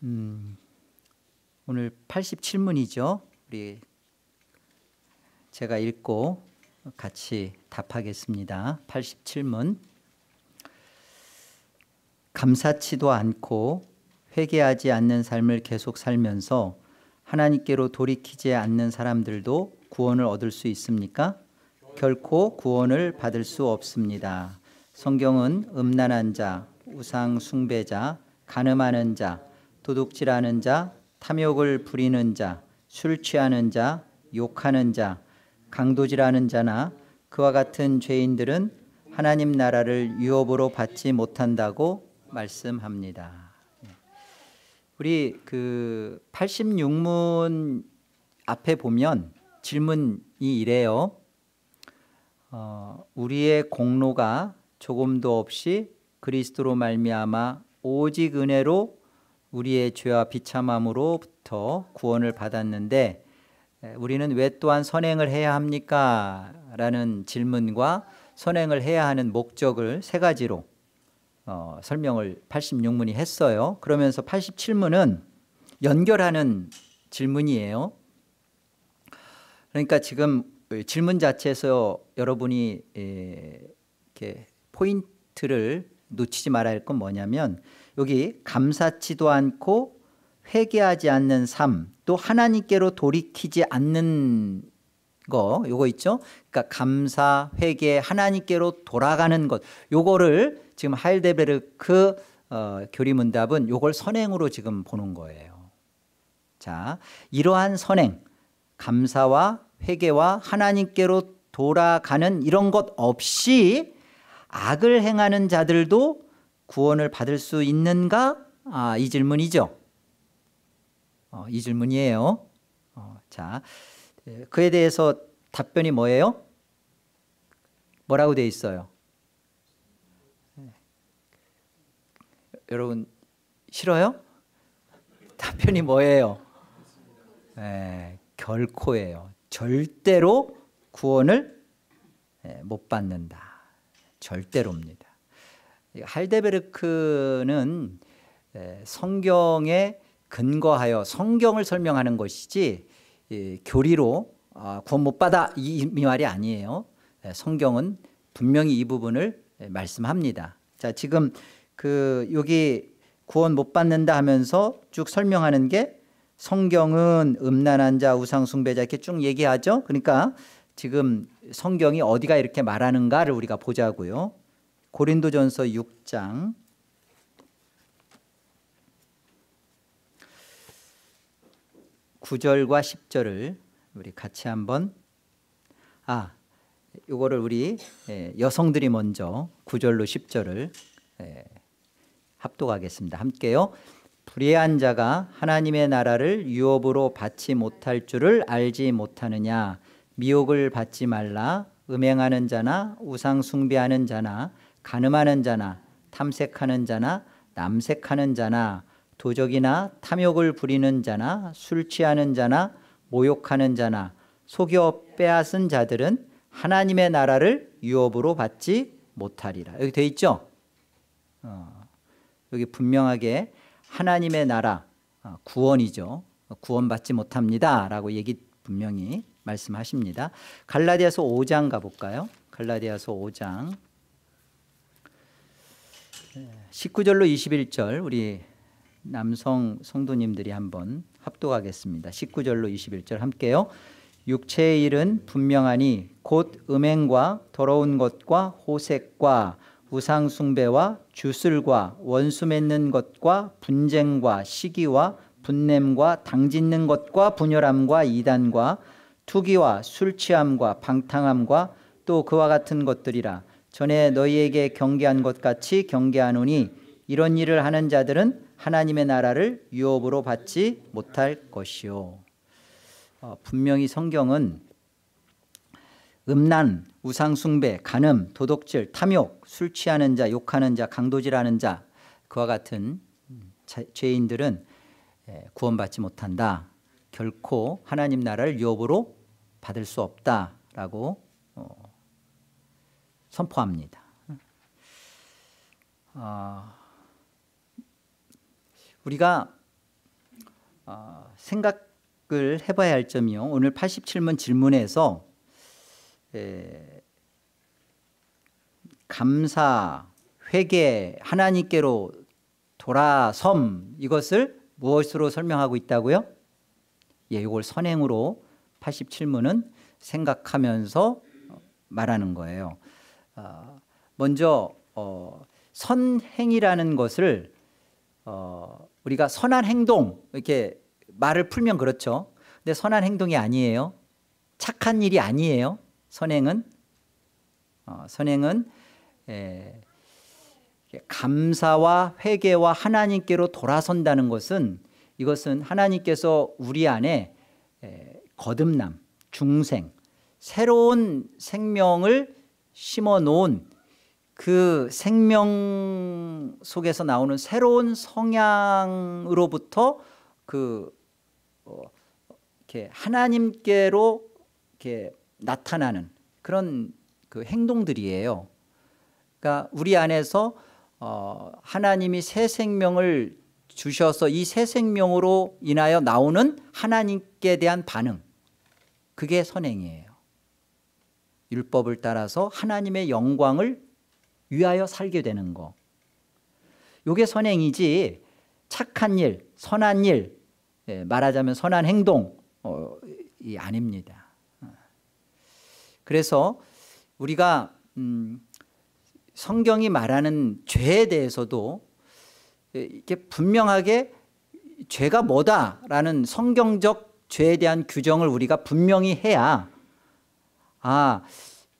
오늘 87문이죠. 우리 제가 읽고 같이 답하겠습니다. 87문. 감사치도 않고 회개하지 않는 삶을 계속 살면서 하나님께로 돌이키지 않는 사람들도 구원을 얻을 수 있습니까? 결코 구원을 받을 수 없습니다. 성경은 음란한 자, 우상 숭배자, 간음하는 자, 도둑질하는 자, 탐욕을 부리는 자, 술 취하는 자, 욕하는 자, 강도질하는 자나 그와 같은 죄인들은 하나님 나라를 유업으로 받지 못한다고 말씀합니다. 우리 그 86문 앞에 보면 질문이 이래요. 우리의 공로가 조금도 없이 그리스도로 말미암아 오직 은혜로 우리의 죄와 비참함으로부터 구원을 받았는데 우리는 왜 또한 선행을 해야 합니까? 라는 질문과 선행을 해야 하는 목적을 세 가지로 설명을 86문이 했어요. 그러면서 87문은 연결하는 질문이에요. 그러니까 지금 질문 자체에서 여러분이 이렇게 포인트를 놓치지 말아야 할 건 뭐냐면 여기 감사치도 않고 회개하지 않는 삶, 또 하나님께로 돌이키지 않는 거, 요거 있죠? 그러니까 감사, 회개, 하나님께로 돌아가는 것, 요거를 지금 하일데베르크 교리문답은 요걸 선행으로 지금 보는 거예요. 자, 이러한 선행, 감사와 회개와 하나님께로 돌아가는 이런 것 없이 악을 행하는 자들도 구원을 받을 수 있는가? 이 질문이죠. 이 질문이에요. 자, 그에 대해서 답변이 뭐예요? 뭐라고 되어 있어요? 여러분 싫어요? 답변이 뭐예요? 결코예요. 절대로 구원을 못 받는다. 절대로입니다. 하일데베르크는 성경에 근거하여 성경을 설명하는 것이지 교리로 구원 못 받아 이 말이 아니에요. 성경은 분명히 이 부분을 말씀합니다. 자, 지금 여기 구원 못 받는다 하면서 쭉 설명하는 게 성경은 음란한 자, 우상 숭배자 이렇게 쭉 얘기하죠. 그러니까 지금 성경이 어디가 이렇게 말하는가를 우리가 보자고요. 고린도전서 6장 9절과 10절을 우리 같이 한번 요거를 우리 여성들이 먼저 9절로 10절을 합독하겠습니다. 함께요. 불의한 자가 하나님의 나라를 유업으로 받지 못할 줄을 알지 못하느냐. 미혹을 받지 말라. 음행하는 자나 우상 숭배하는 자나 간음하는 자나 탐색하는 자나 남색하는 자나 도적이나 탐욕을 부리는 자나 술 취하는 자나 모욕하는 자나 속여 빼앗은 자들은 하나님의 나라를 유업으로 받지 못하리라. 여기 돼 있죠? 여기 분명하게 하나님의 나라, 구원이죠. 구원받지 못합니다 라고 얘기 분명히 말씀하십니다. 갈라디아서 5장 가볼까요? 갈라디아서 5장 19절로 21절 우리 남성 성도님들이 한번 합독하겠습니다. 19절로 21절 함께요. 육체의 일은 분명하니 곧 음행과 더러운 것과 호색과 우상 숭배와 주술과 원수 맺는 것과 분쟁과 시기와 분냄과 당짓는 것과 분열함과 이단과 투기와 술 취함과 방탕함과 또 그와 같은 것들이라. 전에 너희에게 경계한 것 같이 경계하노니 이런 일을 하는 자들은 하나님의 나라를 유업으로 받지 못할 것이요. 분명히 성경은 음란, 우상숭배, 간음, 도둑질, 탐욕, 술 취하는 자, 욕하는 자, 강도질하는 자 그와 같은 죄인들은 구원받지 못한다. 결코 하나님 나라를 유업으로 받을 수 없다라고 선포합니다. 우리가 생각을 해봐야 할 점이요. 오늘 87문 질문에서 감사, 회개, 하나님께로 돌아섬, 이것을 무엇으로 설명하고 있다고요? 이걸 선행으로 87문은 생각하면서 말하는 거예요. 먼저 선행이라는 것을 우리가 선한 행동 이렇게 말을 풀면 그렇죠. 근데 선한 행동이 아니에요. 착한 일이 아니에요. 선행은 감사와 회개와 하나님께로 돌아선다는 것은, 이것은 하나님께서 우리 안에 거듭남, 중생, 새로운 생명을 심어 놓은 그 생명 속에서 나오는 새로운 성향으로부터 이렇게 하나님께로 이렇게 나타나는 그런 그 행동들이에요. 그러니까 우리 안에서 하나님이 새 생명을 주셔서 이 새 생명으로 인하여 나오는 하나님께 대한 반응, 그게 선행이에요. 율법을 따라서 하나님의 영광을 위하여 살게 되는 거, 이게 선행이지 착한 일, 선한 일, 말하자면 선한 행동이 아닙니다. 그래서 우리가 성경이 말하는 죄에 대해서도 이렇게 분명하게 죄가 뭐다라는 성경적 죄에 대한 규정을 우리가 분명히 해야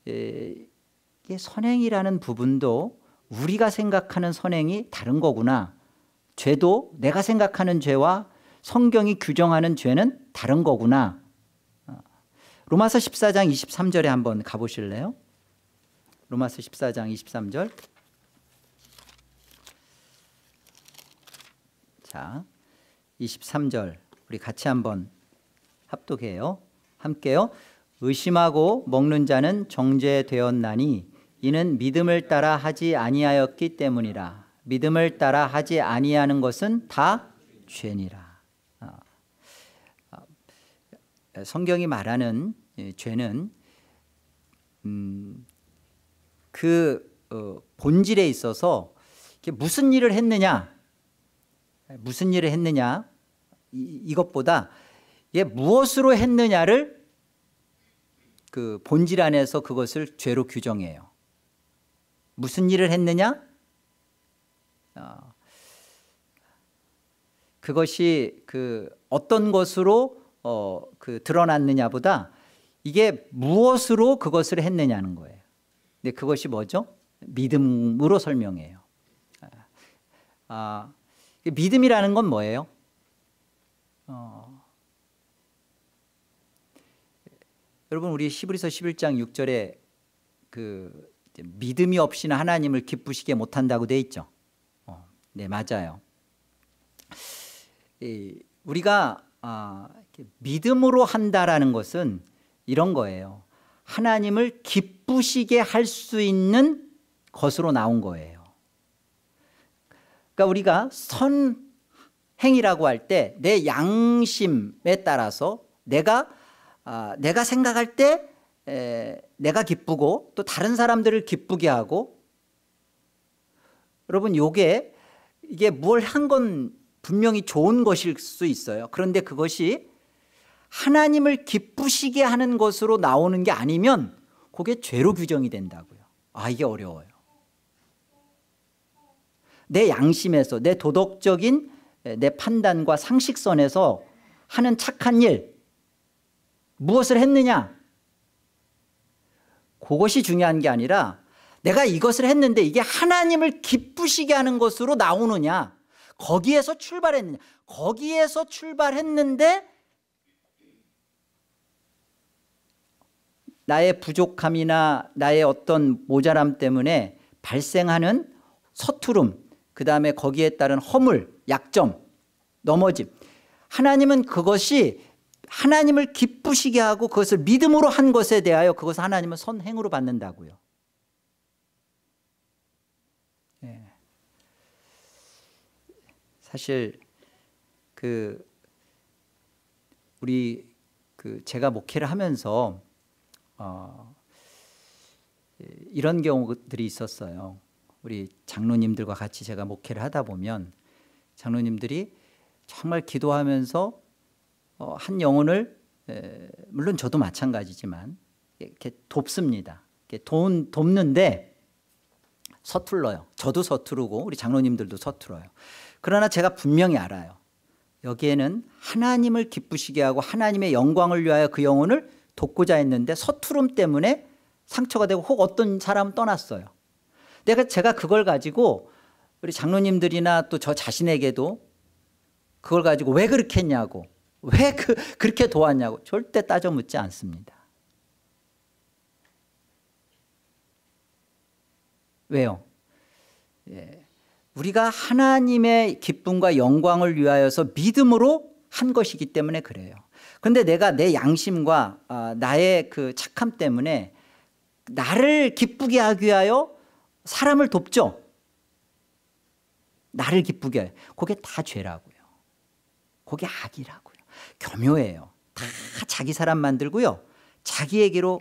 이게 선행이라는 부분도 우리가 생각하는 선행이 다른 거구나, 죄도 내가 생각하는 죄와 성경이 규정하는 죄는 다른 거구나. 로마서 14장 23절에 한번 가보실래요? 로마서 14장 23절. 자, 23절 우리 같이 한번 합독해요. 함께요. 의심하고 먹는 자는 정죄되었나니 이는 믿음을 따라 하지 아니하였기 때문이라. 믿음을 따라 하지 아니하는 것은 다 죄니라. 성경이 말하는 죄는 본질에 있어서 무슨 일을 했느냐, 이것보다 무엇으로 했느냐를 그 본질 안에서 그것을 죄로 규정해요. 무슨 일을 했느냐? 그것이 어떤 것으로 드러났느냐보다 이게 무엇으로 그것을 했느냐는 거예요. 근데 그것이 뭐죠? 믿음으로 설명해요. 믿음이라는 건 뭐예요? 여러분, 우리 히브리서 11장 6절에 믿음이 없이는 하나님을 기쁘시게 못한다고 돼 있죠. 네, 맞아요. 우리가 믿음으로 한다라는 것은 이런 거예요. 하나님을 기쁘시게 할 수 있는 것으로 나온 거예요. 그러니까 우리가 선행이라고 할 때 내 양심에 따라서 내가 생각할 때 내가 기쁘고 또 다른 사람들을 기쁘게 하고, 여러분 이게 뭘 한 건 분명히 좋은 것일 수 있어요. 그런데 그것이 하나님을 기쁘시게 하는 것으로 나오는 게 아니면 그게 죄로 규정이 된다고요. 이게 어려워요. 내 양심에서, 내 도덕적인 내 판단과 상식선에서 하는 착한 일, 무엇을 했느냐, 그것이 중요한 게 아니라 내가 이것을 했는데 이게 하나님을 기쁘시게 하는 것으로 나오느냐, 거기에서 출발했느냐. 거기에서 출발했는데 나의 부족함이나 나의 어떤 모자람 때문에 발생하는 서투름, 그 다음에 거기에 따른 허물, 약점, 넘어짐, 하나님은 그것이 하나님을 기쁘시게 하고 그것을 믿음으로 한 것에 대하여 그것을 하나님은 선행으로 받는다고요. 사실 우리 제가 목회를 하면서 이런 경우들이 있었어요. 우리 장로님들과 같이 제가 목회를 하다 보면 장로님들이 정말 기도하면서 한 영혼을 물론 저도 마찬가지지만 이렇게 돕습니다. 이렇게 돕는데 서툴러요. 저도 서투르고 우리 장로님들도 서툴어요. 그러나 제가 분명히 알아요. 여기에는 하나님을 기쁘시게 하고 하나님의 영광을 위하여 그 영혼을 돕고자 했는데 서투름 때문에 상처가 되고 혹 어떤 사람은 떠났어요. 제가 그걸 가지고 우리 장로님들이나 또 저 자신에게도 그걸 가지고 왜 그렇게 했냐고, 왜 그렇게 도왔냐고 절대 따져 묻지 않습니다. 왜요? 우리가 하나님의 기쁨과 영광을 위하여서 믿음으로 한 것이기 때문에 그래요. 그런데 내가 내 양심과 나의 그 착함 때문에 나를 기쁘게 하기 위하여 사람을 돕죠. 나를 기쁘게 해요. 그게 다 죄라고요. 그게 악이라고요. 교묘해요. 다 자기 사람 만들고요. 자기에게로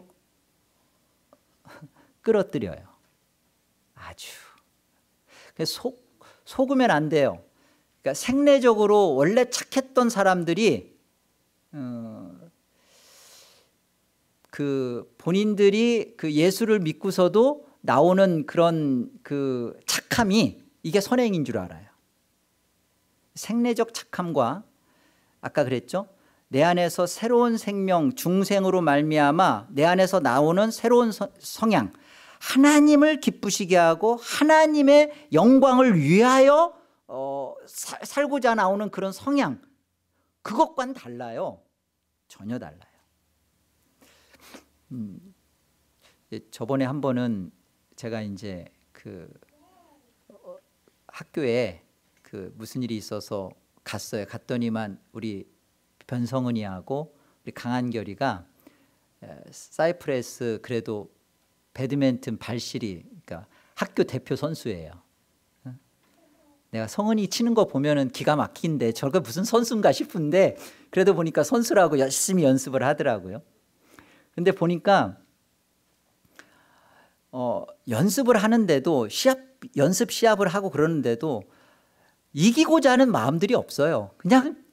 끌어들여요. 아주. 속으면 안 돼요. 그러니까 생내적으로 원래 착했던 사람들이 본인들이 예수를 믿고서도 나오는 그런 착함이 이게 선행인 줄 알아요. 생내적 착함과 아까 그랬죠. 내 안에서 새로운 생명 중생으로 말미암아 내 안에서 나오는 새로운 성향, 하나님을 기쁘시게 하고 하나님의 영광을 위하여 살고자 나오는 그런 성향, 그것과는 달라요. 전혀 달라요. 저번에 한 번은 제가 이제 학교에 무슨 일이 있어서 갔어요. 갔더니만 우리 변성은이하고 우리 강한결이가 사이프레스 그래도 배드민턴 발시리, 그러니까 학교 대표 선수예요. 내가 성은이 치는 거 보면은 기가 막힌데 저게 무슨 선수인가 싶은데 그래도 보니까 선수라고 열심히 연습을 하더라고요. 근데 보니까 연습을 하는데도 연습 시합을 하고 그러는데도 이기고자 하는 마음들이 없어요. 그냥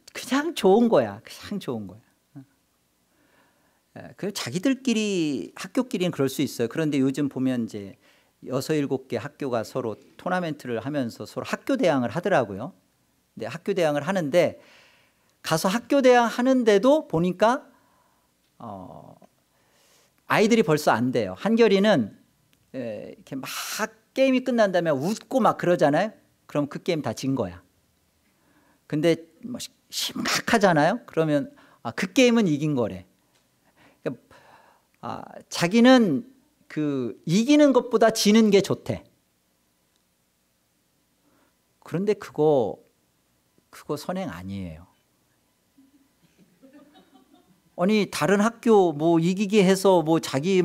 좋은 거야. 그냥 좋은 거야. 자기들끼리 학교끼리는 그럴 수 있어요. 그런데 요즘 보면 이제 6, 7개 학교가 서로 토너먼트를 하면서 서로 학교 대항을 하더라고요. 근데 학교 대항을 하는데 가서 학교 대항 하는데도 보니까 아이들이 벌써 안 돼요. 한결이는 이렇게 막 게임이 끝난 다음에 웃고 막 그러잖아요. 그럼 그 게임 다 진 거야. 근데 뭐 심각하잖아요. 그러면 그 게임은 이긴 거래. 자기는 이기는 것보다 지는 게 좋대. 그런데 그거 선행 아니에요. 아니 다른 학교 뭐 이기게 해서 뭐 자기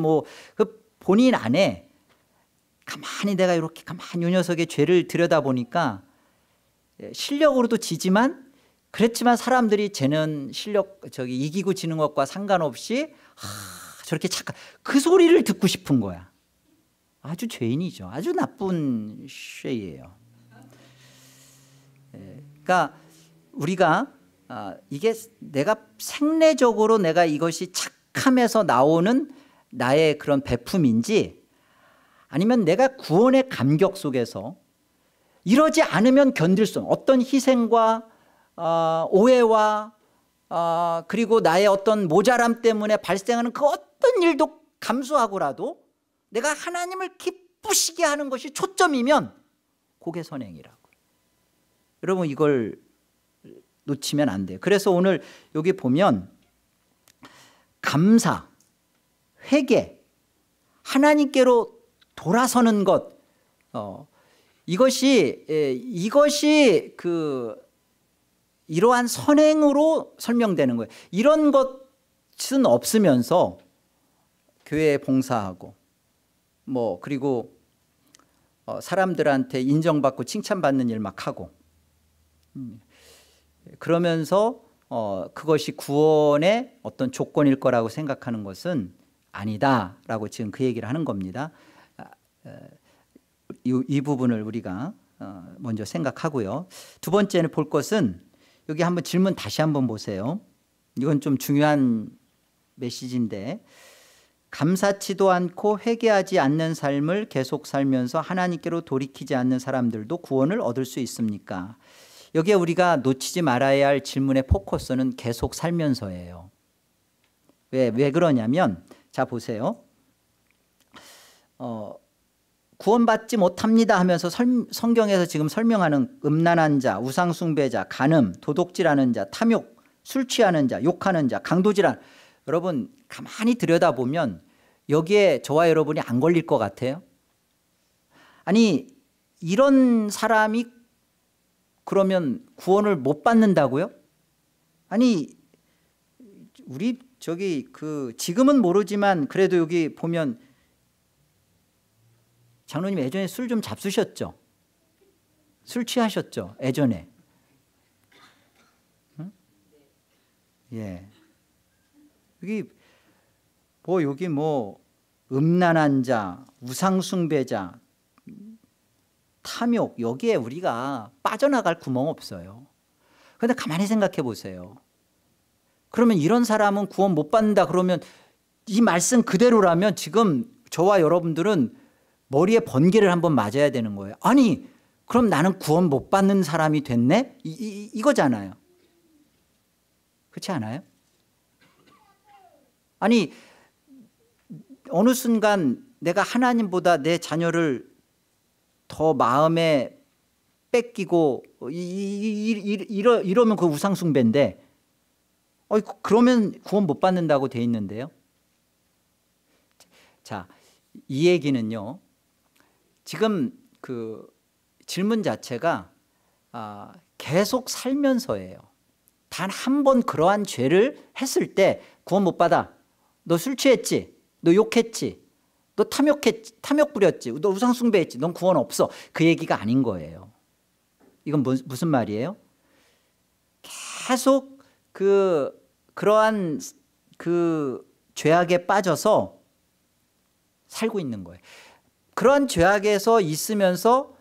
본인 안에 가만히 내가 이렇게 가만히 이 녀석의 죄를 들여다보니까 실력으로도 지지만 그랬지만 사람들이 쟤는 이기고 지는 것과 상관없이 저렇게 착한 그 소리를 듣고 싶은 거야. 아주 죄인이죠. 아주 나쁜 쉐이예요. 그러니까 우리가 이게 내가 생내적으로 내가 이것이 착함에서 나오는 나의 그런 베품인지 아니면 내가 구원의 감격 속에서 이러지 않으면 견딜 수 없는 어떤 희생과 오해와 그리고 나의 어떤 모자람 때문에 발생하는 그 어떤 일도 감수하고라도 내가 하나님을 기쁘시게 하는 것이 초점이면 그게 선행이라고. 여러분 이걸 놓치면 안 돼요. 그래서 오늘 여기 보면 감사, 회개, 하나님께로 돌아서는 것, 이것이 이러한 선행으로 설명되는 거예요. 이런 것은 없으면서 교회에 봉사하고 그리고 사람들한테 인정받고 칭찬받는 일 막 하고 그러면서 그것이 구원의 어떤 조건일 거라고 생각하는 것은 아니다라고 지금 그 얘기를 하는 겁니다. 이 부분을 우리가 먼저 생각하고요. 두 번째는 볼 것은 여기 한번 질문 다시 한번 보세요. 이건 좀 중요한 메시지인데, 감사치도 않고 회개하지 않는 삶을 계속 살면서 하나님께로 돌이키지 않는 사람들도 구원을 얻을 수 있습니까? 여기에 우리가 놓치지 말아야 할 질문의 포커스는 계속 살면서예요. 왜 그러냐면, 자 보세요. 구원받지 못합니다 하면서 성경에서 지금 설명하는 음란한 자, 우상숭배자, 간음, 도둑질하는 자, 탐욕, 술 취하는 자, 욕하는 자, 강도질하는, 여러분 가만히 들여다보면 여기에 저와 여러분이 안 걸릴 것 같아요? 아니, 이런 사람이 그러면 구원을 못 받는다고요? 아니, 우리 지금은 모르지만 그래도 여기 보면 장로님 예전에 술 좀 잡수셨죠? 술 취하셨죠? 예전에. 응? 예. 여기 음란한 자, 우상숭배자, 탐욕, 여기에 우리가 빠져나갈 구멍 없어요. 그런데 가만히 생각해 보세요. 그러면 이런 사람은 구원 못 받는다 그러면 이 말씀 그대로라면 지금 저와 여러분들은 머리에 번개를 한번 맞아야 되는 거예요. 아니, 그럼 나는 구원 못 받는 사람이 됐네? 이거잖아요. 그렇지 않아요? 아니, 어느 순간 내가 하나님보다 내 자녀를 더 마음에 뺏기고 이러면 그 우상숭배인데, 그러면 구원 못 받는다고 돼 있는데요. 자, 이 얘기는요, 지금 그 질문 자체가 계속 살면서예요. 단 한 번 그러한 죄를 했을 때 구원 못 받아. 너 술 취했지? 너 욕했지? 너 탐욕 부렸지? 너 우상숭배했지? 넌 구원 없어. 그 얘기가 아닌 거예요. 이건 무슨 말이에요? 계속 그러한 그 죄악에 빠져서 살고 있는 거예요. 그러한 죄악에서 있으면서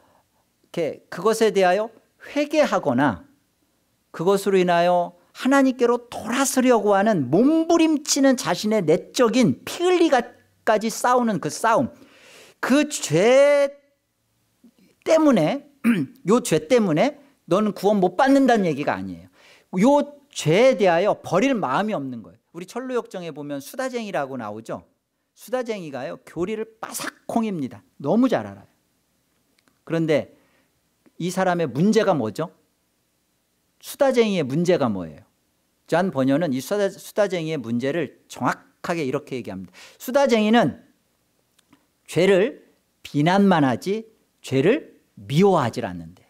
이렇게 그것에 대하여 회개하거나 그것으로 인하여 하나님께로 돌아서려고 하는 몸부림치는 자신의 내적인 피 흘리기까지 싸우는 그 싸움, 그 죄 때문에 요 죄 때문에 너는 구원 못 받는다는 얘기가 아니에요. 요 죄에 대하여 버릴 마음이 없는 거예요. 우리 철로역정에 보면 수다쟁이라고 나오죠. 수다쟁이가요, 교리를 빠삭콩입니다. 너무 잘 알아요. 그런데 이 사람의 문제가 뭐죠? 수다쟁이의 문제가 뭐예요? 존 버녀는 이 수다쟁이의 문제를 정확하게 이렇게 얘기합니다. 수다쟁이는 죄를 비난만 하지 죄를 미워하지 않는데요.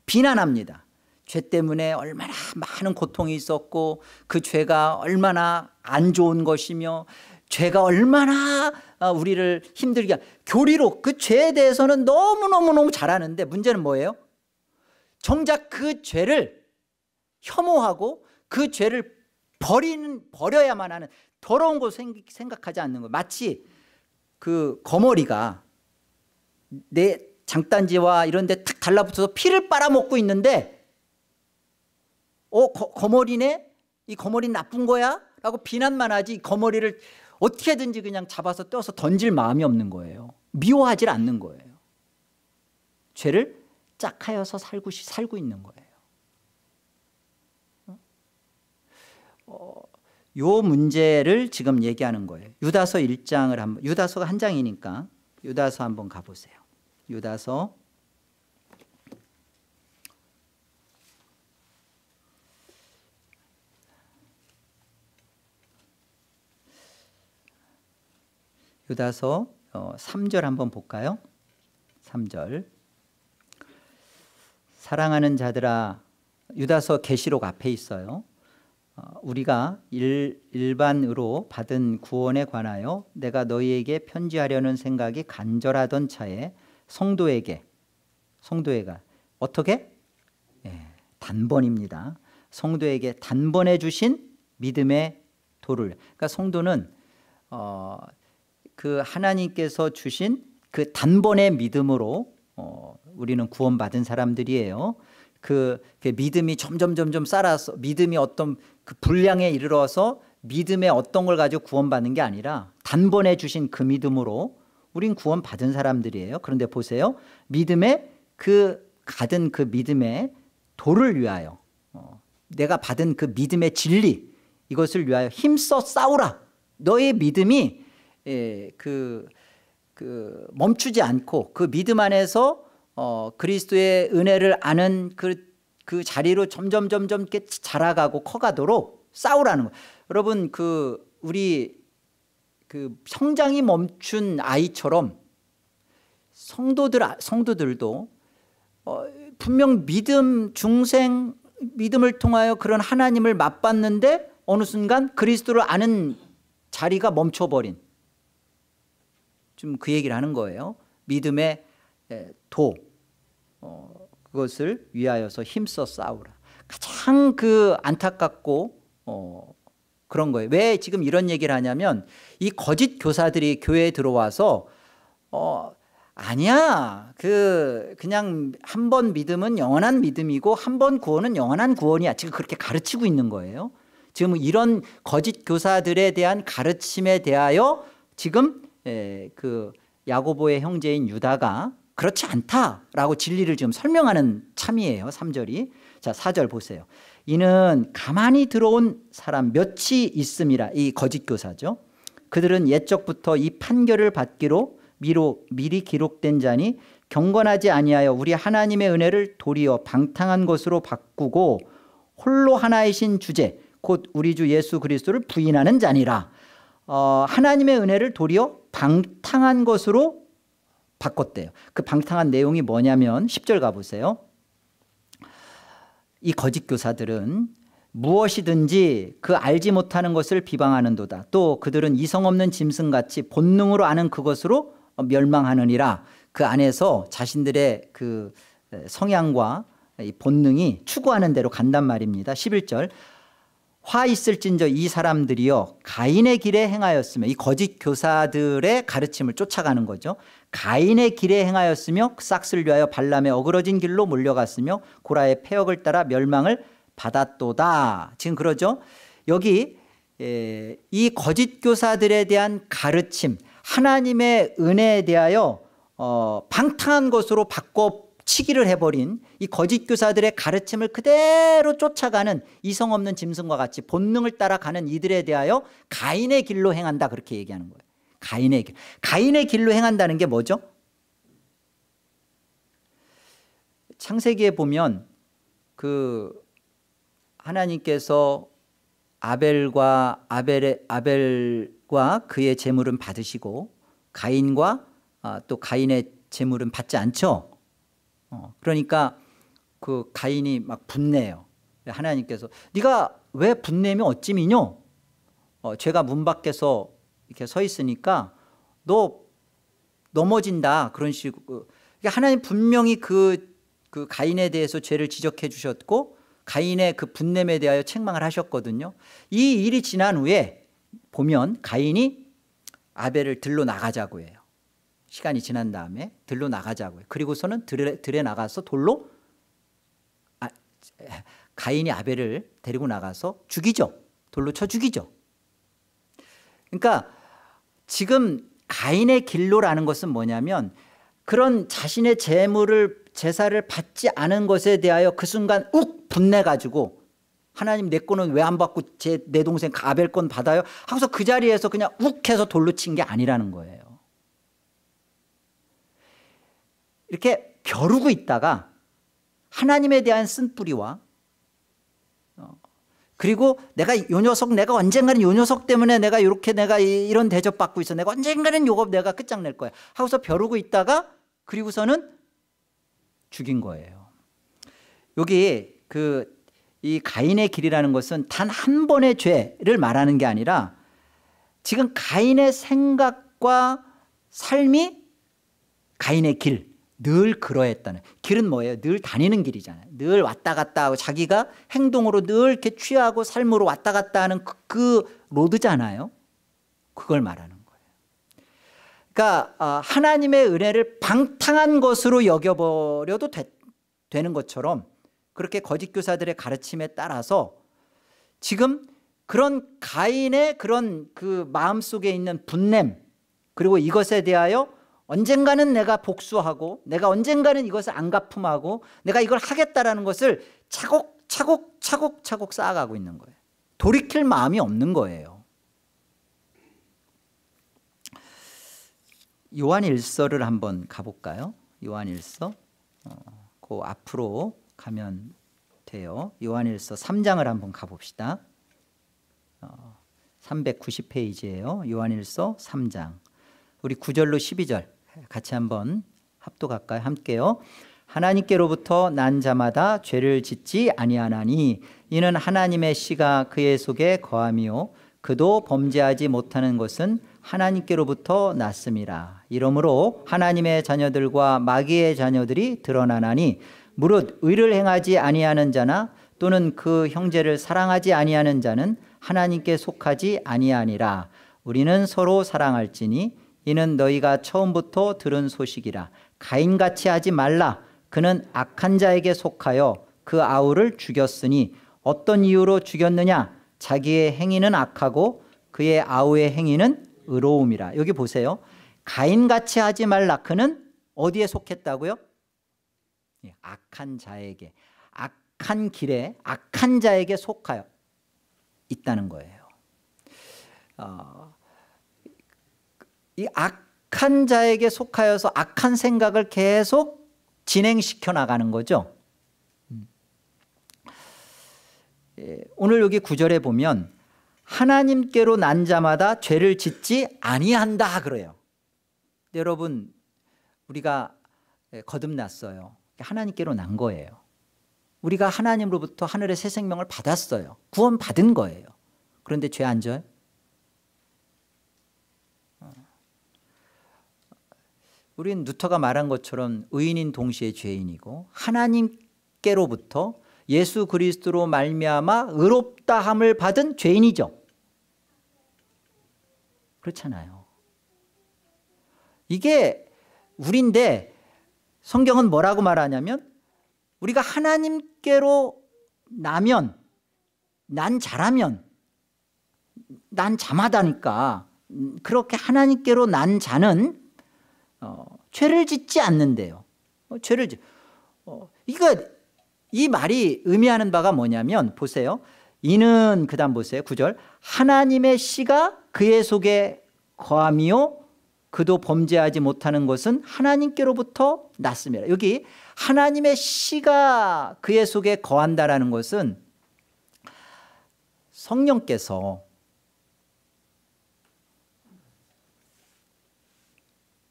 비난합니다. 죄 때문에 얼마나 많은 고통이 있었고 그 죄가 얼마나 안 좋은 것이며 죄가 얼마나 우리를 힘들게 교리로 그 죄에 대해서는 너무너무 잘하는데 문제는 뭐예요? 정작 그 죄를 혐오하고 그 죄를 버려야만 하는 더러운 거 생각하지 않는 거예요. 마치 그 거머리가 내 장단지와 이런 데 탁 달라붙어서 피를 빨아먹고 있는데 거머리네? 이 거머리 나쁜 거야? 라고 비난만 하지 거머리를 어떻게든지 그냥 잡아서 떼어서 던질 마음이 없는 거예요. 미워하지 않는 거예요. 죄를 짝하여서 살고 있는 거예요. 요 문제를 지금 얘기하는 거예요. 유다서 1장을 유다서가 한 장이니까 유다서 한번 가보세요. 유다서 3절 한번 볼까요? 3절. 사랑하는 자들아, 유다서 계시록 앞에 있어요. 우리가 일반으로 받은 구원에 관하여 내가 너희에게 편지하려는 생각이 간절하던 차에 성도에게 어떻게? 단번입니다. 성도에게 단번에 주신 믿음의 도를. 그러니까 성도는 그 하나님께서 주신 그 단번의 믿음으로 우리는 구원받은 사람들이에요. 그 믿음이 점점 쌓아서 믿음이 어떤 그 분량에 이르러서 믿음의 어떤 걸 가지고 구원받는 게 아니라 단번에 주신 그 믿음으로 우린 구원받은 사람들이에요. 그런데 보세요. 믿음의 받은 그 믿음의 도를 위하여 내가 받은 그 믿음의 진리 이것을 위하여 힘써 싸우라. 너의 믿음이 멈추지 않고 그 믿음 안에서 그리스도의 은혜를 아는 그 자리로 점점 이렇게 자라가고 커가도록 싸우라는 거예요. 여러분 우리 성장이 멈춘 아이처럼 성도들도 분명 믿음을 통하여 그런 하나님을 맛봤는데 어느 순간 그리스도를 아는 자리가 멈춰버린 좀 그 얘기를 하는 거예요. 믿음의 도 그것을 위하여서 힘써 싸우라. 가장 안타깝고 그런 거예요. 왜 지금 이런 얘기를 하냐면 이 거짓 교사들이 교회에 들어와서 아니야 그냥 한 번 믿음은 영원한 믿음이고 한 번 구원은 영원한 구원이야. 지금 그렇게 가르치고 있는 거예요. 지금 이런 거짓 교사들에 대한 가르침에 대하여 지금 야고보의 형제인 유다가 그렇지 않다라고 진리를 지금 설명하는 참이에요. 3절이. 자, 4절 보세요. 이는 가만히 들어온 사람 몇이 있음이라. 이 거짓 교사죠. 그들은 옛적부터 이 판결을 받기로 미리 기록된 자니 경건하지 아니하여 우리 하나님의 은혜를 도리어 방탕한 것으로 바꾸고 홀로 하나이신 주제 곧 우리 주 예수 그리스도를 부인하는 자니라. 하나님의 은혜를 도리어 방탕한 것으로 바꿨대요. 그 방탕한 내용이 뭐냐면 10절 가보세요. 이 거짓 교사들은 무엇이든지 그 알지 못하는 것을 비방하는도다. 또 그들은 이성 없는 짐승같이 본능으로 아는 그것으로 멸망하느니라. 그 안에서 자신들의 그 성향과 본능이 추구하는 대로 간단 말입니다. 11절 화 있을진저 이 사람들이여 가인의 길에 행하였으며 이 거짓 교사들의 가르침을 쫓아가는 거죠. 가인의 길에 행하였으며 싹스를 위하여 발람의 어그러진 길로 몰려갔으며 고라의 패역을 따라 멸망을 받았도다. 지금 그러죠. 여기 이 거짓 교사들에 대한 가르침 하나님의 은혜에 대하여 방탕한 것으로 바꿔치기를 해버린 이 거짓 교사들의 가르침을 그대로 쫓아가는 이성 없는 짐승과 같이 본능을 따라가는 이들에 대하여 가인의 길로 행한다 그렇게 얘기하는 거예요. 가인의 길로 행한다는 게 뭐죠? 창세기에 보면 하나님께서 아벨과 그의 제물은 받으시고 가인과 또 가인의 제물은 받지 않죠. 그러니까 가인이 막 분내요. 하나님께서 네가 왜 분내면 어찌미뇨? 죄가 문 밖에서 이렇게 서 있으니까 너 넘어진다 그런 식으로. 하나님 분명히 그 가인에 대해서 죄를 지적해 주셨고 가인의 그 분냄에 대하여 책망을 하셨거든요. 이 일이 지난 후에 보면 가인이 아벨을 들러 나가자고 해요. 시간이 지난 다음에 들러 나가자고 해요. 그리고서는 들에 나가서 가인이 아벨을 데리고 나가서 죽이죠. 돌로 쳐 죽이죠. 그러니까 지금 가인의 길로라는 것은 뭐냐면 그런 자신의 제사를 받지 않은 것에 대하여 그 순간 욱 분내가지고 하나님 내 거는 왜 안 받고 내 동생 아벨 건 받아요? 하고서 그 자리에서 그냥 욱 해서 돌로 친 게 아니라는 거예요. 이렇게 벼르고 있다가 하나님에 대한 쓴뿌리와 그리고 내가 언젠가는 요 녀석 때문에 내가 이런 대접 받고 있어. 내가 언젠가는 요거 내가 끝장낼 거야. 하고서 벼르고 있다가 그리고서는 죽인 거예요. 여기 이 가인의 길이라는 것은 단 한 번의 죄를 말하는 게 아니라 지금 가인의 생각과 삶이 가인의 길, 늘 그러했다는. 길은 뭐예요? 늘 다니는 길이잖아요. 늘 왔다 갔다 하고 자기가 행동으로 늘 이렇게 취하고 삶으로 왔다 갔다 하는 그 로드잖아요. 그걸 말하는 거예요. 그러니까 하나님의 은혜를 방탕한 것으로 여겨버려도 되는 것처럼 그렇게 거짓 교사들의 가르침에 따라서 지금 그런 가인의 그런 그 마음속에 있는 분냄, 그리고 이것에 대하여 언젠가는 내가 복수하고 내가 언젠가는 이것을 안 갚음하고 내가 이걸 하겠다라는 것을 차곡차곡 쌓아가고 있는 거예요. 돌이킬 마음이 없는 거예요. 요한일서를 한번 가볼까요? 요한일서 그 앞으로 가면 돼요. 요한일서 3장을 한번 가봅시다. 390페이지예요. 요한일서 3장. 우리 9절로 12절 같이 한번 합독할까요? 함께요. 하나님께로부터 난 자마다 죄를 짓지 아니하나니 이는 하나님의 씨가 그의 속에 거함이요 그도 범죄하지 못하는 것은 하나님께로부터 났음이라. 이러므로 하나님의 자녀들과 마귀의 자녀들이 드러나나니 무릇 의를 행하지 아니하는 자나 또는 그 형제를 사랑하지 아니하는 자는 하나님께 속하지 아니하니라. 우리는 서로 사랑할지니 이는 너희가 처음부터 들은 소식이라. 가인같이 하지 말라. 그는 악한 자에게 속하여 그 아우를 죽였으니 어떤 이유로 죽였느냐? 자기의 행위는 악하고 그의 아우의 행위는 의로움이라. 여기 보세요. 가인같이 하지 말라. 그는 어디에 속했다고요? 악한 자에게, 악한 길에, 악한 자에게 속하여 있다는 거예요. 이 악한 자에게 속하여서 악한 생각을 계속 진행시켜 나가는 거죠. 오늘 여기 9절에 보면 하나님께로 난 자마다 죄를 짓지 아니한다 그래요. 여러분, 우리가 거듭났어요. 하나님께로 난 거예요. 우리가 하나님으로부터 하늘의 새 생명을 받았어요. 구원 받은 거예요. 그런데 죄 안 져요? 우린 루터가 말한 것처럼 의인인 동시에 죄인이고 하나님께로부터 예수 그리스도로 말미암아 의롭다함을 받은 죄인이죠. 그렇잖아요. 이게 우리인데 성경은 뭐라고 말하냐면 우리가 하나님께로 나면, 난 자라면, 난 자마다니까 그렇게 하나님께로 난 자는 죄를 짓지 않는데요. 이 말이 의미하는 바가 뭐냐면 보세요. 이는 그 다음 보세요. 9절 하나님의 씨가 그의 속에 거함이요 그도 범죄하지 못하는 것은 하나님께로부터 났습니다. 여기 하나님의 씨가 그의 속에 거한다라는 것은 성령께서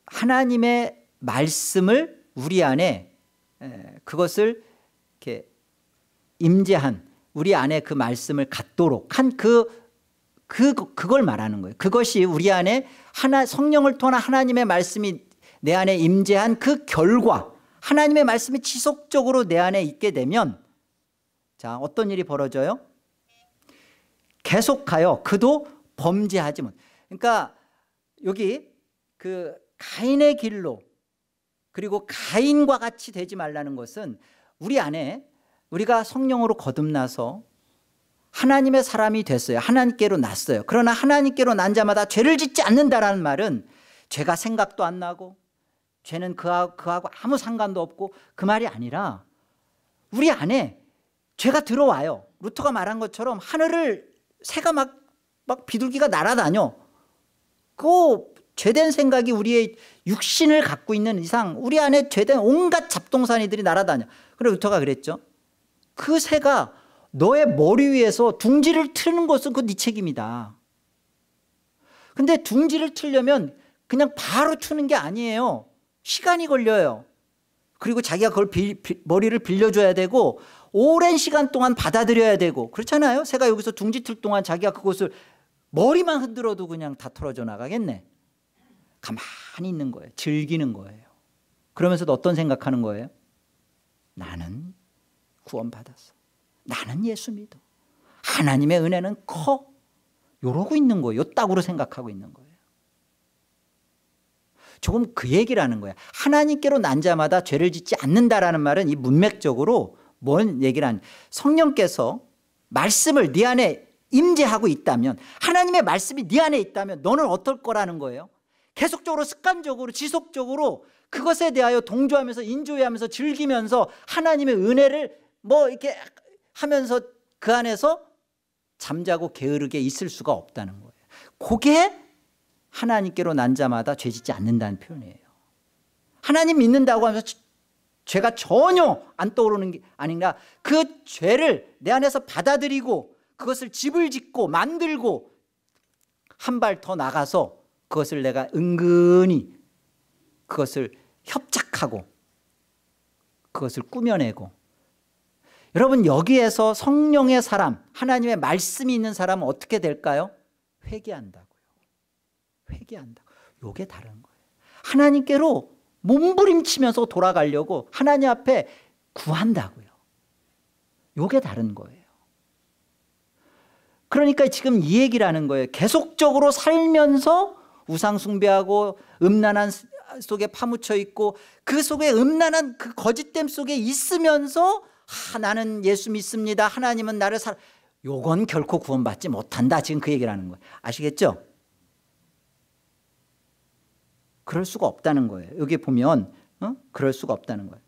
하나님의 말씀을 우리 안에 그것을 이렇게 임재한 우리 안에 그 말씀을 갖도록 한 그걸 말하는 거예요. 그것이 우리 안에 성령을 통한 하나님의 말씀이 내 안에 임재한 그 결과 하나님의 말씀이 지속적으로 내 안에 있게 되면 자 어떤 일이 벌어져요? 계속하여 그도 범죄하지 못. 그러니까 여기 그 가인의 길로 그리고 가인과 같이 되지 말라는 것은 우리 안에 우리가 성령으로 거듭나서 하나님의 사람이 됐어요. 하나님께로 났어요. 그러나 하나님께로 난 자마다 죄를 짓지 않는다라는 말은 죄가 생각도 안 나고 죄는 그하고 아무 상관도 없고 그 말이 아니라 우리 안에 죄가 들어와요. 루터가 말한 것처럼 하늘을 새가 막 비둘기가 날아다녀. 그 죄된 생각이 우리의 육신을 갖고 있는 이상 우리 안에 죄된 온갖 잡동사니들이 날아다녀. 그래서 루터가 그랬죠. 그 새가 너의 머리 위에서 둥지를 트는 것은 그 네 책임이다. 근데 둥지를 틀려면 그냥 바로 트는 게 아니에요. 시간이 걸려요. 그리고 자기가 그걸 머리를 빌려줘야 되고 오랜 시간 동안 받아들여야 되고 그렇잖아요. 새가 여기서 둥지 틀 동안 자기가 그것을 머리만 흔들어도 그냥 다 털어져 나가겠네. 가만히 있는 거예요. 즐기는 거예요. 그러면서도 어떤 생각하는 거예요? 나는 구원받았어. 나는 예수 믿어. 하나님의 은혜는 커. 이러고 있는 거예요. 요따구로 생각하고 있는 거예요. 조금 그 얘기를 하는 거야. 하나님께로 난 자마다 죄를 짓지 않는다라는 말은 이 문맥적으로 뭔 얘기를 하는, 성령께서 말씀을 네 안에 임재하고 있다면, 하나님의 말씀이 네 안에 있다면 너는 어떨 거라는 거예요. 계속적으로 습관적으로 지속적으로 그것에 대하여 동조하면서 인조해하면서 즐기면서 하나님의 은혜를 뭐 이렇게 하면서 그 안에서 잠자고 게으르게 있을 수가 없다는 거예요. 그게 하나님께로 난 자마다 죄 짓지 않는다는 표현이에요. 하나님 믿는다고 하면서 죄가 전혀 안 떠오르는 게 아닌가. 그 죄를 내 안에서 받아들이고 그것을 집을 짓고 만들고 한 발 더 나가서 그것을 내가 은근히 그것을 협착하고 그것을 꾸며내고. 여러분, 여기에서 성령의 사람, 하나님의 말씀이 있는 사람은 어떻게 될까요? 회개한다고요. 회개한다. 이게 다른 거예요. 하나님께로 몸부림치면서 돌아가려고 하나님 앞에 구한다고요. 이게 다른 거예요. 그러니까 지금 이 얘기를 하는 거예요. 계속적으로 살면서 우상 숭배하고 음란한 속에 파묻혀 있고 그 속에 음란한 그 거짓됨 속에 있으면서 나는 예수 믿습니다. 하나님은 나를 요건 결코 구원받지 못한다. 지금 그 얘기를 하는 거예요. 아시겠죠? 그럴 수가 없다는 거예요. 여기 보면 그럴 수가 없다는 거예요.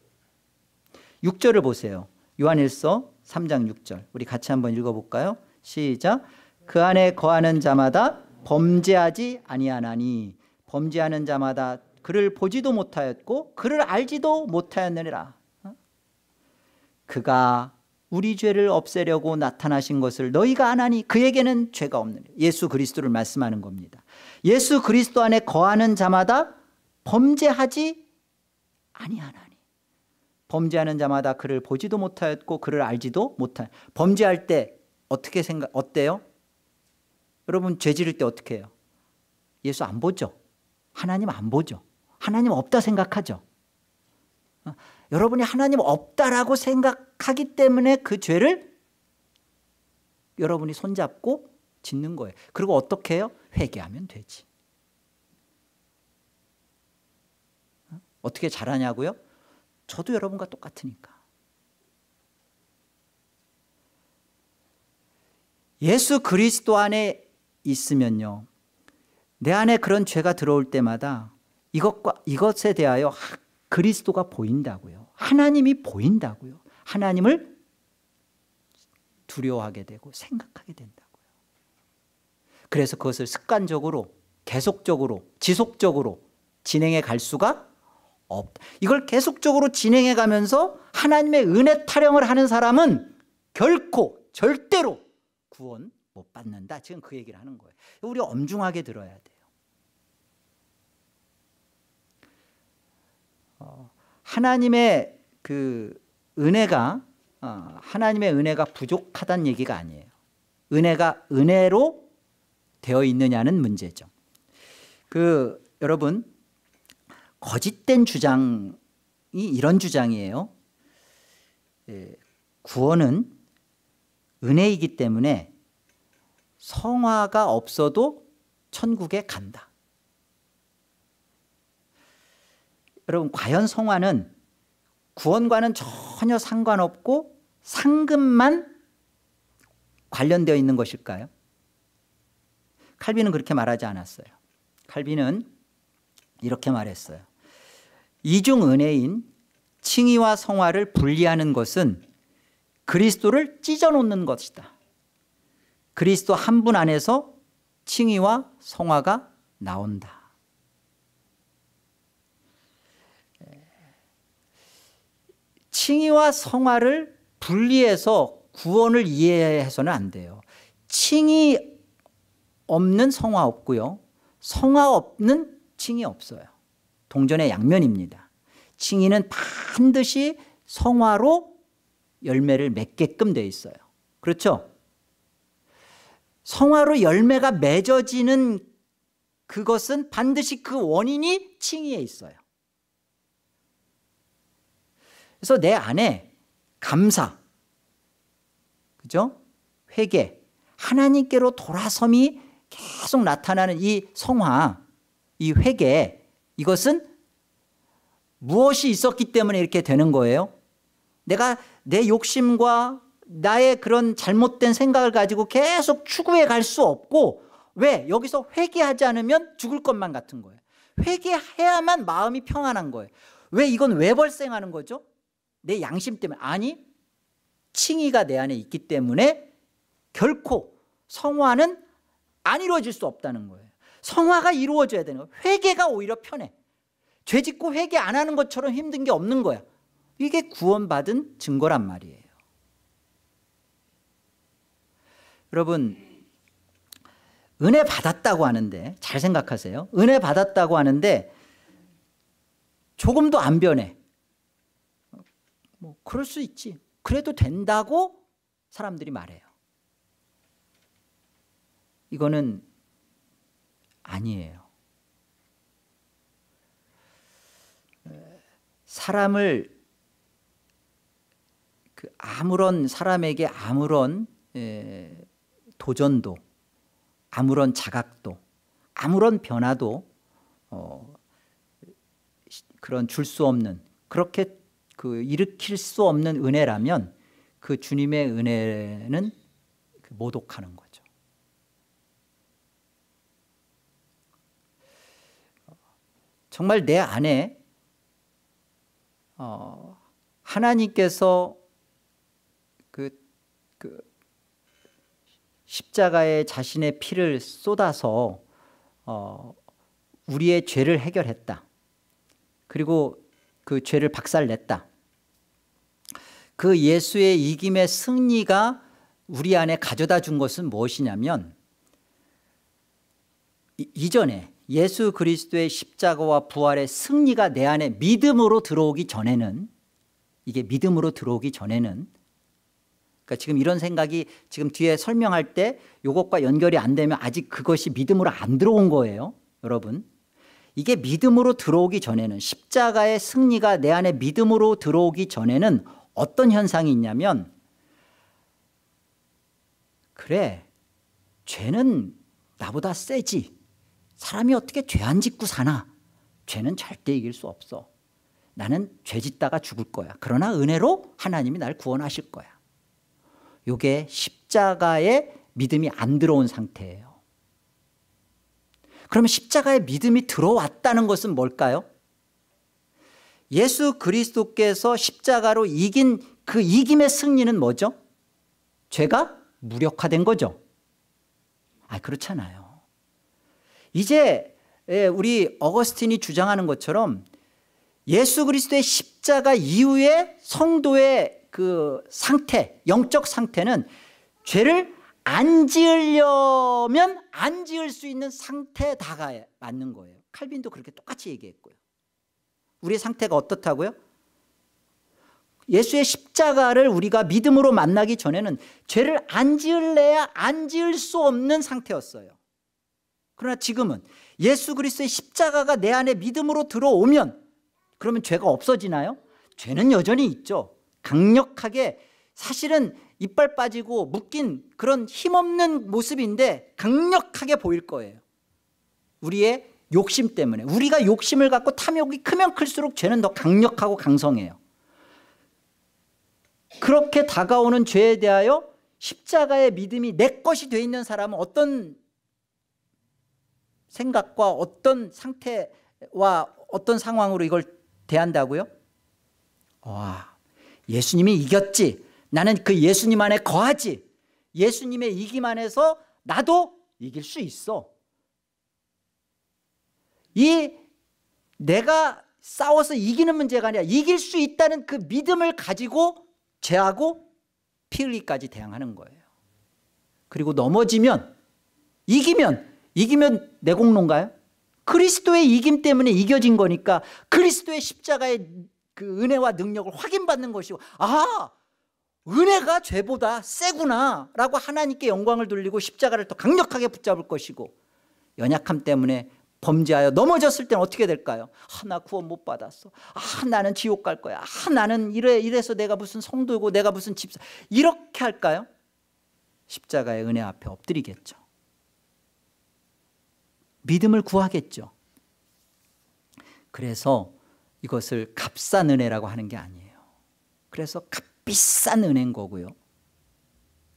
6절을 보세요. 요한일서 3장 6절. 우리 같이 한번 읽어볼까요? 시작. 그 안에 거하는 자마다 범죄하지 아니하나니 범죄하는 자마다 그를 보지도 못하였고 그를 알지도 못하였느니라. 그가 우리 죄를 없애려고 나타나신 것을 너희가 아나니 그에게는 죄가 없느니라. 예수 그리스도를 말씀하는 겁니다. 예수 그리스도 안에 거하는 자마다 범죄하지 아니하나니. 범죄하는 자마다 그를 보지도 못하였고 그를 알지도 못하였. 범죄할 때 어떻게 어때요? 여러분, 죄 지를 때 어떻게 해요? 예수 안 보죠? 하나님 안 보죠? 하나님 없다 생각하죠? 여러분이 하나님 없다라고 생각하기 때문에 그 죄를 여러분이 손잡고 짓는 거예요. 그리고 어떻게 해요? 회개하면 되지. 어떻게 잘하냐고요? 저도 여러분과 똑같으니까. 예수 그리스도 안에 있으면요, 내 안에 그런 죄가 들어올 때마다 이것에 대하여 그리스도가 보인다고요. 하나님이 보인다고요. 하나님을 두려워하게 되고 생각하게 된다고요. 그래서 그것을 습관적으로 계속적으로 지속적으로 진행해 갈 수가 없다. 이걸 계속적으로 진행해 가면서 하나님의 은혜 타령을 하는 사람은 결코 절대로 구원 못 받는다. 지금 그 얘기를 하는 거예요. 우리 엄중하게 들어야 돼요. 하나님의 그 은혜가 하나님의 은혜가 부족하다는 얘기가 아니에요. 은혜가 은혜로 되어 있느냐는 문제죠. 여러분, 거짓된 주장이 이런 주장이에요. 구원은 은혜이기 때문에 성화가 없어도 천국에 간다. 여러분, 과연 성화는 구원과는 전혀 상관없고 상급만 관련되어 있는 것일까요? 칼빈은 그렇게 말하지 않았어요. 칼빈은 이렇게 말했어요. 이중 은혜인 칭의와 성화를 분리하는 것은 그리스도를 찢어놓는 것이다. 그리스도 한 분 안에서 칭의와 성화가 나온다. 칭의와 성화를 분리해서 구원을 이해해서는 안 돼요. 칭의 없는 성화 없고요. 성화 없는 칭의 없어요. 동전의 양면입니다. 칭의는 반드시 성화로 열매를 맺게끔 되어 있어요. 그렇죠? 성화로 열매가 맺어지는 그것은 반드시 그 원인이 칭의에 있어요. 그래서 내 안에 감사, 그죠? 회개, 하나님께로 돌아섬이 계속 나타나는 이 성화, 이 회개, 이것은 무엇이 있었기 때문에 이렇게 되는 거예요? 내가 내 욕심과 나의 그런 잘못된 생각을 가지고 계속 추구해 갈 수 없고, 왜? 여기서 회개하지 않으면 죽을 것만 같은 거예요. 회개해야만 마음이 평안한 거예요. 왜? 이건 왜 발생하는 거죠? 내 양심 때문에. 아니, 칭의가 내 안에 있기 때문에 결코 성화는 안 이루어질 수 없다는 거예요. 성화가 이루어져야 되는 거예요. 회개가 오히려 편해. 죄 짓고 회개 안 하는 것처럼 힘든 게 없는 거야. 이게 구원받은 증거란 말이에요. 여러분, 은혜 받았다고 하는데, 잘 생각하세요. 은혜 받았다고 하는데 조금도 안 변해. 뭐 그럴 수 있지. 그래도 된다고 사람들이 말해요. 이거는 아니에요. 사람을 아무런 사람에게 아무런 도전도, 아무런 자각도, 아무런 변화도 그런 줄 수 없는, 그렇게 일으킬 수 없는 은혜라면 그 주님의 은혜는 모독하는 거죠. 정말 내 안에 하나님께서 십자가에 자신의 피를 쏟아서 우리의 죄를 해결했다. 그리고 그 죄를 박살냈다. 그 예수의 이김의 승리가 우리 안에 가져다 준 것은 무엇이냐면, 이전에 예수 그리스도의 십자가와 부활의 승리가 내 안에 믿음으로 들어오기 전에는, 이게 믿음으로 들어오기 전에는, 그러니까 지금 이런 생각이 지금 뒤에 설명할 때 이것과 연결이 안 되면 아직 그것이 믿음으로 안 들어온 거예요. 여러분, 이게 믿음으로 들어오기 전에는, 십자가의 승리가 내 안에 믿음으로 들어오기 전에는 어떤 현상이 있냐면, 그래, 죄는 나보다 세지. 사람이 어떻게 죄 안 짓고 사나? 죄는 절대 이길 수 없어. 나는 죄 짓다가 죽을 거야. 그러나 은혜로 하나님이 날 구원하실 거야. 이게 십자가에 믿음이 안 들어온 상태예요. 그러면 십자가에 믿음이 들어왔다는 것은 뭘까요? 예수 그리스도께서 십자가로 이긴 그 이김의 승리는 뭐죠? 죄가 무력화된 거죠. 그렇잖아요. 이제 우리 어거스틴이 주장하는 것처럼 예수 그리스도의 십자가 이후에 성도의 그 상태, 영적 상태는 죄를 안 지으려면 안 지을 수 있는 상태다가 맞는 거예요. 칼빈도 그렇게 똑같이 얘기했고요. 우리의 상태가 어떻다고요? 예수의 십자가를 우리가 믿음으로 만나기 전에는 죄를 안 지을래야 안 지을 수 없는 상태였어요. 그러나 지금은 예수 그리스도의 십자가가 내 안에 믿음으로 들어오면, 그러면 죄가 없어지나요? 죄는 여전히 있죠. 강력하게, 사실은 이빨 빠지고 묶인 그런 힘없는 모습인데 강력하게 보일 거예요. 우리의 욕심 때문에. 우리가 욕심을 갖고 탐욕이 크면 클수록 죄는 더 강력하고 강성해요. 그렇게 다가오는 죄에 대하여 십자가의 믿음이 내 것이 돼 있는 사람은 어떤 생각과 어떤 상태와 어떤 상황으로 이걸 대한다고요? 예수님이 이겼지. 나는 그 예수님 안에 거하지. 예수님의 이김 안에서 나도 이길 수 있어. 이 내가 싸워서 이기는 문제가 아니라 이길 수 있다는 그 믿음을 가지고 죄하고 피 흘리기까지 대항하는 거예요. 그리고 넘어지면, 이기면 내 공로인가요? 그리스도의 이김 때문에 이겨진 거니까 그리스도의 십자가의 그 은혜와 능력을 확인받는 것이고, 은혜가 죄보다 세구나 라고 하나님께 영광을 돌리고 십자가를 더 강력하게 붙잡을 것이고, 연약함 때문에 범죄하여 넘어졌을 때는 어떻게 될까요? 나 구원 못 받았어. 나는 지옥 갈 거야. 나는 이래서 내가 무슨 성도고 내가 무슨 집사. 이렇게 할까요? 십자가의 은혜 앞에 엎드리겠죠. 믿음을 구하겠죠. 그래서 이것을 값싼 은혜라고 하는 게 아니에요. 그래서 값비싼 은혜인 거고요.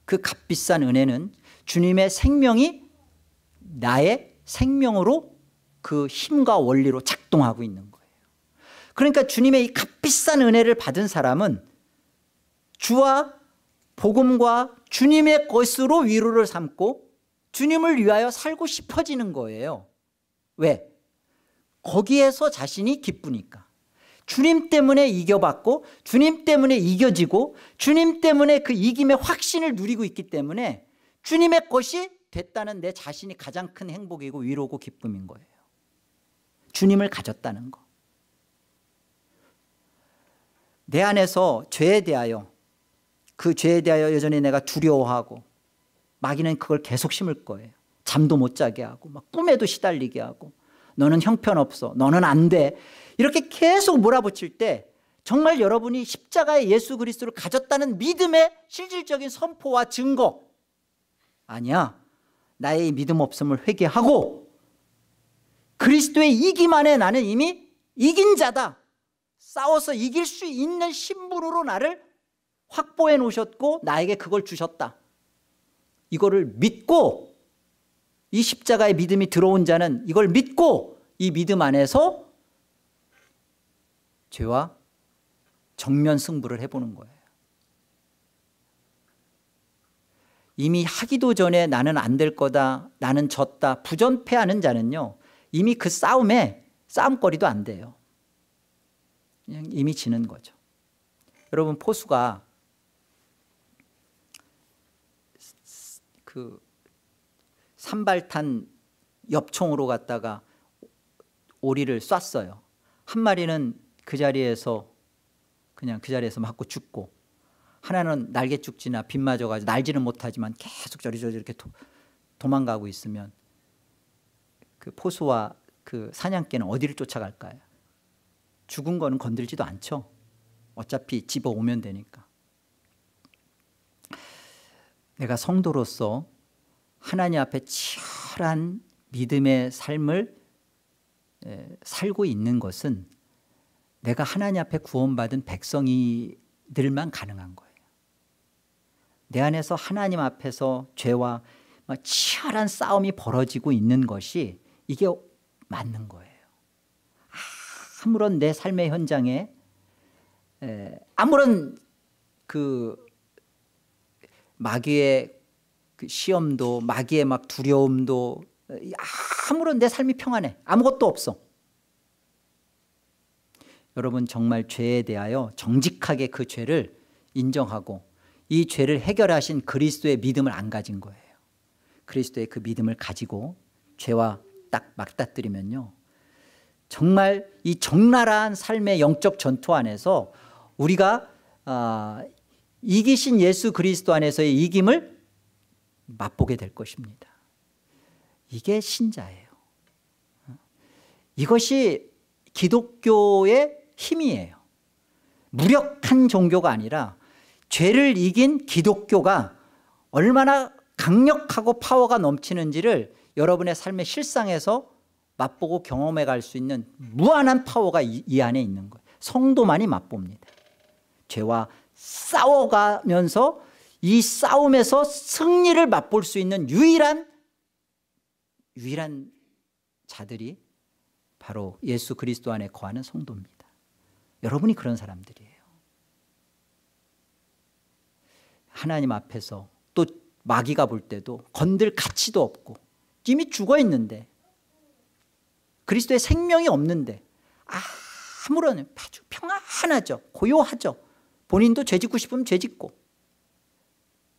그 값비싼 은혜는 주님의 생명이 나의 생명으로 그 힘과 원리로 작동하고 있는 거예요. 그러니까 주님의 이 값비싼 은혜를 받은 사람은 주와 복음과 주님의 것으로 위로를 삼고 주님을 위하여 살고 싶어지는 거예요. 왜? 거기에서 자신이 기쁘니까. 주님 때문에 이겨받고 주님 때문에 이겨지고 주님 때문에 그 이김의 확신을 누리고 있기 때문에 주님의 것이 됐다는 내 자신이 가장 큰 행복이고 위로고 기쁨인 거예요. 주님을 가졌다는 거. 내 안에서 죄에 대하여 그 죄에 대하여 여전히 내가 두려워하고 마귀는 그걸 계속 심을 거예요. 잠도 못 자게 하고 막 꿈에도 시달리게 하고 너는 형편없어. 너는 안 돼. 이렇게 계속 몰아붙일 때 정말 여러분이 십자가의 예수 그리스도를 가졌다는 믿음의 실질적인 선포와 증거. 아니야. 나의 믿음 없음을 회개하고 그리스도의 이김 안에 나는 이미 이긴 자다. 싸워서 이길 수 있는 신분으로 나를 확보해 놓으셨고 나에게 그걸 주셨다. 이거를 믿고 이 십자가의 믿음이 들어온 자는 이걸 믿고 이 믿음 안에서 죄와 정면 승부를 해보는 거예요. 이미 하기도 전에 나는 안 될 거다, 나는 졌다, 부전패하는 자는요 이미 그 싸움에 싸움거리도 안 돼요. 그냥 이미 지는 거죠. 여러분 포수가 그 산발탄 엽총으로 갔다가 오리를 쐈어요. 한 마리는 그 자리에서 그냥 그 자리에서 맞고 죽고 하나는 날개죽지나 빗 맞아가지고 날지는 못하지만 계속 저리저리 이렇게 도망가고 있으면 그 포수와 그 사냥개는 어디를 쫓아갈까요? 죽은 거는 건들지도 않죠. 어차피 집어오면 되니까. 내가 성도로서 하나님 앞에 치열한 믿음의 삶을 살고 있는 것은 내가 하나님 앞에 구원받은 백성이들만 가능한 거예요. 내 안에서 하나님 앞에서 죄와 치열한 싸움이 벌어지고 있는 것이 이게 맞는 거예요. 아무런 내 삶의 현장에 아무런 그 마귀의 그 시험도 마귀의 막 두려움도 아무런 내 삶이 평안해. 아무것도 없어. 여러분 정말 죄에 대하여 정직하게 그 죄를 인정하고 이 죄를 해결하신 그리스도의 믿음을 안 가진 거예요. 그리스도의 그 믿음을 가지고 죄와 딱 맞닥뜨리면요 정말 이 적나라한 삶의 영적 전투 안에서 우리가 이기신 예수 그리스도 안에서의 이김을 맛보게 될 것입니다. 이게 신자예요. 이것이 기독교의 힘이에요. 무력한 종교가 아니라 죄를 이긴 기독교가 얼마나 강력하고 파워가 넘치는지를 여러분의 삶의 실상에서 맛보고 경험해 갈 수 있는 무한한 파워가 이 안에 있는 거예요. 성도만이 맛봅니다. 죄와 싸워가면서 이 싸움에서 승리를 맛볼 수 있는 유일한 자들이 바로 예수 그리스도 안에 거하는 성도입니다. 여러분이 그런 사람들이에요. 하나님 앞에서 또 마귀가 볼 때도 건들 가치도 없고 이미 죽어 있는데 그리스도의 생명이 없는데 아무런 아주 평안하죠. 고요하죠. 본인도 죄짓고 싶으면 죄짓고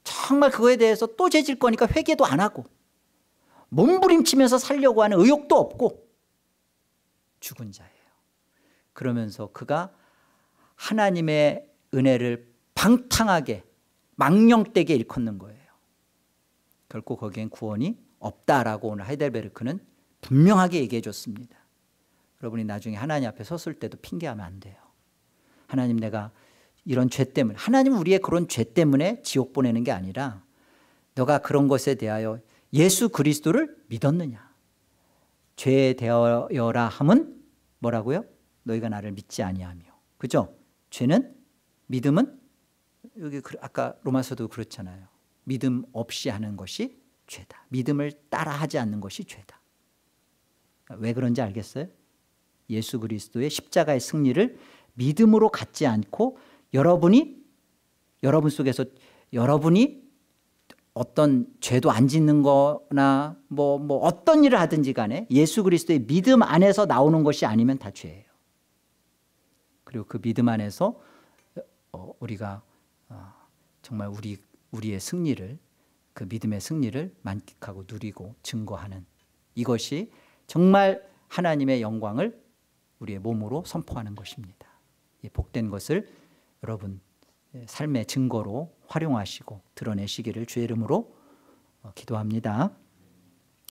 정말 그거에 대해서 또 죄질 거니까 회개도 안 하고 몸부림치면서 살려고 하는 의욕도 없고 죽은 자예요. 그러면서 그가 하나님의 은혜를 방탕하게 망령되게 일컫는 거예요. 결코 거기엔 구원이 없다라고 오늘 하이델베르크는 분명하게 얘기해 줬습니다. 여러분이 나중에 하나님 앞에 섰을 때도 핑계하면 안 돼요. 하나님, 내가 이런 죄 때문에, 하나님은 우리의 그런 죄 때문에 지옥 보내는 게 아니라 너가 그런 것에 대하여 예수 그리스도를 믿었느냐. 죄에 대하여라 함은 뭐라고요? 너희가 나를 믿지 아니하며. 그죠? 죄는, 믿음은, 여기 아까 로마서도 그렇잖아요. 믿음 없이 하는 것이 죄다. 믿음을 따라 하지 않는 것이 죄다. 왜 그런지 알겠어요? 예수 그리스도의 십자가의 승리를 믿음으로 갖지 않고 여러분 속에서 여러분이 어떤 죄도 안 짓는 거나 뭐 어떤 일을 하든지 간에 예수 그리스도의 믿음 안에서 나오는 것이 아니면 다 죄예요. 그리고 그 믿음 안에서 우리가 정말 우리의 승리를, 그 믿음의 승리를 만끽하고 누리고 증거하는, 이것이 정말 하나님의 영광을 우리의 몸으로 선포하는 것입니다. 이 복된 것을 여러분 삶의 증거로 활용하시고 드러내시기를 주의 이름으로 기도합니다.